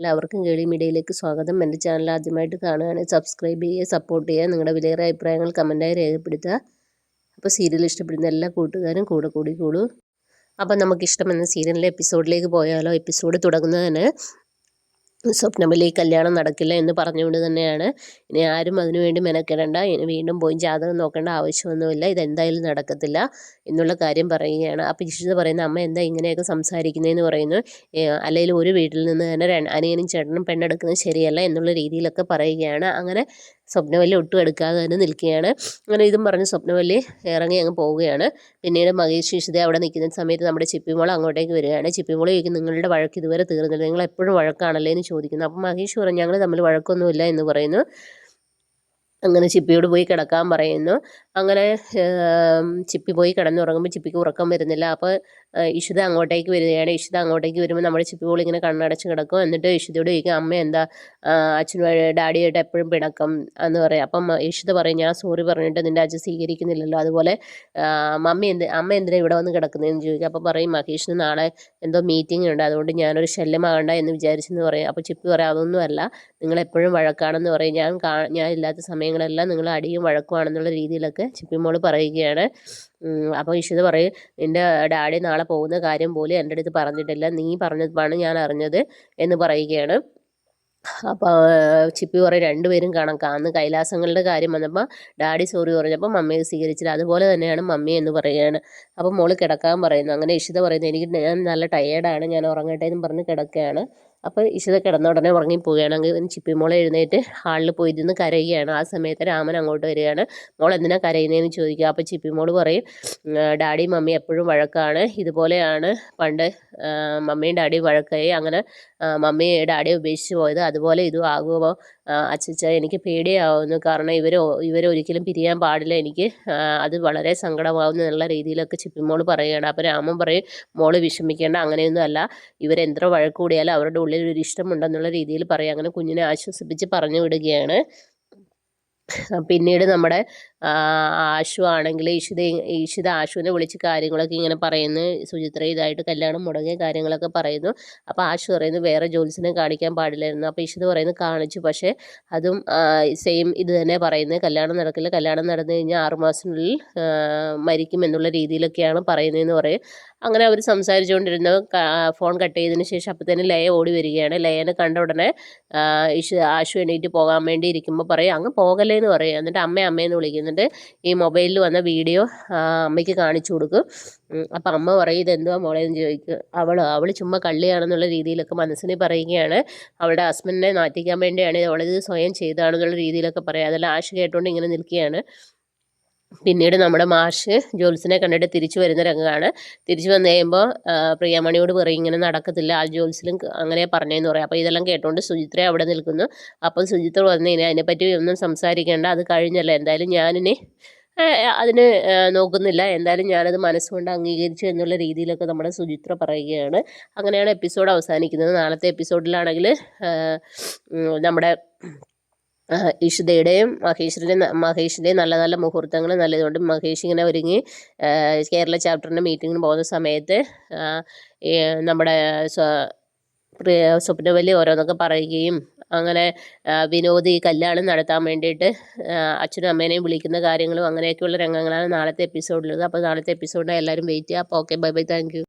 എല്ലാവർക്കും കേളി മീഡിയയിലേക്ക് സ്വാഗതം. എൻ്റെ ചാനൽ ആദ്യമായിട്ട് കാണുകയാണെങ്കിൽ സബ്സ്ക്രൈബ് ചെയ്യുക, സപ്പോർട്ട് ചെയ്യുക, നിങ്ങളുടെ വിലയേറിയ അഭിപ്രായങ്ങൾ കമൻറ്റായി രേഖപ്പെടുത്തുക. അപ്പോൾ സീരിയൽ ഇഷ്ടപ്പെടുന്ന എല്ലാ കൂട്ടുകാരും കൂടെ കൂടിക്കോളൂ. അപ്പോൾ നമുക്കിഷ്ടമെന്ന സീരിയലിൻ്റെ എപ്പിസോഡിലേക്ക് പോയാലോ? എപ്പിസോഡ് തുടങ്ങുന്നതിന് സ്വപ്നവല്ലി കല്യാണം നടക്കില്ല എന്ന് പറഞ്ഞുകൊണ്ട് തന്നെയാണ്. ഇനി ആരും അതിനുവേണ്ടി മെനക്കെടണ്ട, ഇനി വീണ്ടും പോയി ജാതകം നോക്കേണ്ട ആവശ്യമൊന്നുമില്ല, ഇതെന്തായാലും നടക്കത്തില്ല എന്നുള്ള കാര്യം പറയുകയാണ്. അപ്പോൾ ഇഷിത പറയുന്ന, അമ്മ എന്താ ഇങ്ങനെയൊക്കെ സംസാരിക്കുന്നതെന്ന് പറയുന്നു. അല്ലെങ്കിൽ ഒരു വീട്ടിൽ നിന്ന് തന്നെ അനിയനും ചേട്ടനും പെണ്ണെടുക്കുന്നത് ശരിയല്ല എന്നുള്ള രീതിയിലൊക്കെ പറയുകയാണ്. അങ്ങനെ സ്വപ്നവല്ലി ഒട്ടും എടുക്കാതെ തന്നെ നിൽക്കുകയാണ്. അങ്ങനെ ഇതും പറഞ്ഞ് സ്വപ്നവല്ലി ഇറങ്ങി അങ്ങ് പോവുകയാണ്. പിന്നീട് മഹേഷ് ഇഷിത അവിടെ നിൽക്കുന്ന സമയത്ത് നമ്മുടെ ചിപ്പിമോൾ അങ്ങോട്ടേക്ക് വരികയാണ്. ചിപ്പിമോൾ ചോദിക്കും, നിങ്ങളുടെ വഴക്ക് ഇതുവരെ തീർന്നില്ല, നിങ്ങൾ എപ്പോഴും വഴക്കാണല്ലേ എന്ന് ചോദിക്കുന്നു. അപ്പം മഹേഷ് പറഞ്ഞു, ഞങ്ങൾ തമ്മിൽ വഴക്കൊന്നുമില്ല എന്ന് പറയുന്നു. അങ്ങനെ ചിപ്പിയോട് പോയി കിടക്കാൻ പറയുന്നു. അങ്ങനെ ചിപ്പി പോയി കിടന്നുറങ്ങുമ്പോൾ ചിപ്പിക്ക് ഉറക്കം വരുന്നില്ല. അപ്പോൾ ഇഷിത അങ്ങോട്ടേക്ക് വരികയാണ്. ഇഷിത അങ്ങോട്ടേക്ക് വരുമ്പോൾ നമ്മുടെ ചിപ്പി പോൾ ഇങ്ങനെ കണ്ണടച്ച് കിടക്കും. എന്നിട്ട് ഇഷിതയോട് ചോദിക്കും, അമ്മ എന്താ അച്ഛനും ഡാഡിയായിട്ട് എപ്പോഴും പിണക്കം എന്ന് പറയും. അപ്പം ഇഷിത പറയും, ഞാൻ സോറി പറഞ്ഞിട്ട് നിൻ്റെ അച്ഛൻ സ്വീകരിക്കുന്നില്ലല്ലോ, അതുപോലെ അമ്മ എന്തിനാണ് ഇവിടെ വന്ന് കിടക്കുന്നതെന്ന് ചോദിക്കും. അപ്പോൾ പറയും, മഹേഷിന് നാളെ എന്തോ മീറ്റിംഗ് ഉണ്ട്, അതുകൊണ്ട് ഞാനൊരു ശല്യമാകണ്ട എന്ന് വിചാരിച്ചെന്ന് പറയും. അപ്പോൾ ചിപ്പി പറയും, അതൊന്നുമല്ല, നിങ്ങളെപ്പോഴും വഴക്കാണെന്ന് പറയും, ഞാൻ ഇല്ലാത്ത സമയങ്ങളെല്ലാം നിങ്ങൾ അടിയും വഴക്കുമാണെന്നുള്ള രീതിയിലൊക്കെ ചിപ്പിമോൾ പറയുകയാണ്. അപ്പോൾ ഇഷിത പറയും, നിൻ്റെ ഡാഡി നാളെ പോകുന്ന കാര്യം പോലും എൻ്റെ അടുത്ത് പറഞ്ഞിട്ടില്ല, നീ പറഞ്ഞതാണ് ഞാൻ അറിഞ്ഞത് എന്ന് പറയുകയാണ്. അപ്പോൾ ചിപ്പി പറയും, രണ്ടുപേരും കണക്കാന്ന് കൈലാസങ്ങളുടെ കാര്യം വന്നപ്പോൾ ഡാഡി സോറി പറഞ്ഞപ്പോൾ മമ്മിയെ സ്വീകരിച്ചില്ല, അതുപോലെ തന്നെയാണ് മമ്മി എന്ന് പറയുകയാണ്. അപ്പോൾ മോള് കിടക്കാൻ പറയുന്നു. അങ്ങനെ ഇഷിത പറയുന്നു, ഞാൻ നല്ല ടയേർഡാണ്, ഞാൻ ഉറങ്ങട്ടെ എന്ന് പറഞ്ഞ് കിടക്കുകയാണ്. അപ്പോൾ ഇഷിത കിടന്ന ഉടനെ ഉറങ്ങിപ്പോവുകയാണെങ്കിൽ ചിപ്പിമോളെ എഴുന്നേറ്റ് ഹാളിൽ പോയിരുന്ന് കരയുകയാണ്. ആ സമയത്ത് രാമൻ അങ്ങോട്ട് വരികയാണ്. മോൾ എന്തിനാ കരയുന്നതെന്ന് ചോദിക്കുക. അപ്പോൾ ചിപ്പിമോൾ പറയും, ഡാഡിയും മമ്മി എപ്പോഴും വഴക്കാണ്, ഇതുപോലെയാണ് പണ്ട് മമ്മിയും ഡാഡിയും വഴക്കായി, അങ്ങനെ മമ്മി ഡാഡിയെ ഉപേക്ഷിച്ച് പോയത്, അതുപോലെ ഇതും ആകുമോ അച്ചച്ച, എനിക്ക് പേടിയാവുന്നു, കാരണം ഇവരൊരിക്കലും പിരിയാൻ പാടില്ല, എനിക്ക് അത് വളരെ സങ്കടമാവുന്നു എന്നുള്ള രീതിയിലൊക്കെ ചിപ്പിമോൾ പറയുകയാണ്. അപ്പോൾ രാമൻ പറയും, മോള് വിഷമിക്കേണ്ട, അങ്ങനെയൊന്നും അല്ല, ഇവരെത്ര വഴക്ക് കൂടിയാലും അവരുടെ ഉള്ളിൽ ഒരു ഇഷ്ടമുണ്ടെന്നുള്ള രീതിയിൽ പറയും. അങ്ങനെ കുഞ്ഞിനെ ആശ്വസിപ്പിച്ച് പറഞ്ഞു വിടുകയാണ്. പിന്നീട് നമ്മുടെ ആശു ആണെങ്കിൽ ഈഷിത ആശുവിനെ വിളിച്ച് കാര്യങ്ങളൊക്കെ ഇങ്ങനെ പറയുന്നു. സുചിത്ര ഇതായിട്ട് കല്യാണം മുടങ്ങിയ കാര്യങ്ങളൊക്കെ പറയുന്നു. അപ്പോൾ ആശു പറയുന്നു, വേറെ ജോലിസിനെ കാണിക്കാൻ പാടില്ലായിരുന്നു. അപ്പോൾ ഈഷിത പറയുന്നു, കാണിച്ചു, പക്ഷേ അതും സെയിം ഇത് തന്നെ പറയുന്നത്, കല്യാണം നടക്കില്ല, കല്യാണം നടന്നു കഴിഞ്ഞാൽ 6 മാസത്തിനുള്ളിൽ മരിക്കും എന്നുള്ള രീതിയിലൊക്കെയാണ് പറയുന്നതെന്ന് പറയും. അങ്ങനെ അവർ സംസാരിച്ചുകൊണ്ടിരുന്ന ഫോൺ കട്ട് ചെയ്തതിന് ശേഷം അപ്പോൾ തന്നെ ലയ ഓടി വരികയാണ്. ലയനെ കണ്ട ഉടനെ ആശു എണീറ്റ് പോകാൻ വേണ്ടി ഇരിക്കുമ്പോൾ പറയും, അങ്ങ് പോകല്ലേ എന്ന് പറയും. എന്നിട്ട് അമ്മയെന്ന് വിളിക്കുന്നുണ്ട്. ഈ മൊബൈലിൽ വന്ന വീഡിയോ അമ്മയ്ക്ക് കാണിച്ചു കൊടുക്കും. അപ്പം അമ്മ പറയും, ഇതെന്തുവാ മോളെ എന്ന് ചോദിക്കും. അവൾ ചുമ്മാ കള്ളിയാണെന്നുള്ള രീതിയിലൊക്കെ മനസ്സിനെ പറയുകയാണ്. അവളുടെ ഹസ്ബൻഡിനെ നാറ്റിക്കാൻ വേണ്ടിയാണ് അവളിത് സ്വയം ചെയ്തതാണെന്നുള്ള രീതിയിലൊക്കെ പറയാം. അതെല്ലാം ആശു കേട്ടുകൊണ്ട് ഇങ്ങനെ നിൽക്കുകയാണ്. പിന്നീട് നമ്മുടെ മാഷ് ജോത്സ്യനെ കണ്ടിട്ട് തിരിച്ചു വരുന്ന രംഗമാണ്. തിരിച്ചു വന്നു കഴിയുമ്പോൾ പ്രിയമണിയോട് പറയും, ഇങ്ങനെ നടക്കത്തില്ല, ആ ജോത്സ്യനും അങ്ങനെ പറഞ്ഞതെന്ന് പറയും. അപ്പോൾ ഇതെല്ലാം കേട്ടുകൊണ്ട് സുചിത്ര അവിടെ നിൽക്കുന്നു. അപ്പം സുചിത്ര പറഞ്ഞു, ഇനി അതിനെപ്പറ്റി ഒന്നും സംസാരിക്കേണ്ട, അത് കഴിഞ്ഞല്ലോ, എന്തായാലും ഞാനിനി അതിന് നോക്കുന്നില്ല, എന്തായാലും ഞാനത് മനസ്സുകൊണ്ട് അംഗീകരിച്ചു എന്നുള്ള രീതിയിലൊക്കെ നമ്മുടെ സുചിത്ര പറയുകയാണ്. അങ്ങനെയാണ് എപ്പിസോഡ് അവസാനിക്കുന്നത്. നാളത്തെ എപ്പിസോഡിലാണെങ്കിൽ നമ്മുടെ ഇഷിതയുടെയും മഹേഷിൻ്റെയും നല്ല നല്ല മുഹൂർത്തങ്ങൾ നല്ലതുകൊണ്ട് മഹേഷ് ഇങ്ങനെ ഒരുങ്ങി കേരള ചാപ്റ്ററിൻ്റെ മീറ്റിങ്ങിന് പോകുന്ന സമയത്ത് നമ്മുടെ സ്വപ്നവല്ലി ഓരോന്നൊക്കെ പറയുകയും അങ്ങനെ വിനോദ് ഈ കല്യാണം നടത്താൻ വേണ്ടിയിട്ട് അച്ഛനും അമ്മേനെയും വിളിക്കുന്ന കാര്യങ്ങളും അങ്ങനെയൊക്കെയുള്ള രംഗങ്ങളാണ് നാളത്തെ എപ്പിസോഡിലുള്ളത്. അപ്പോൾ നാളത്തെ എപ്പിസോഡിനെ എല്ലാവരും വെയിറ്റ് ചെയ്യുക. അപ്പോൾ okay, bye bye, thank you.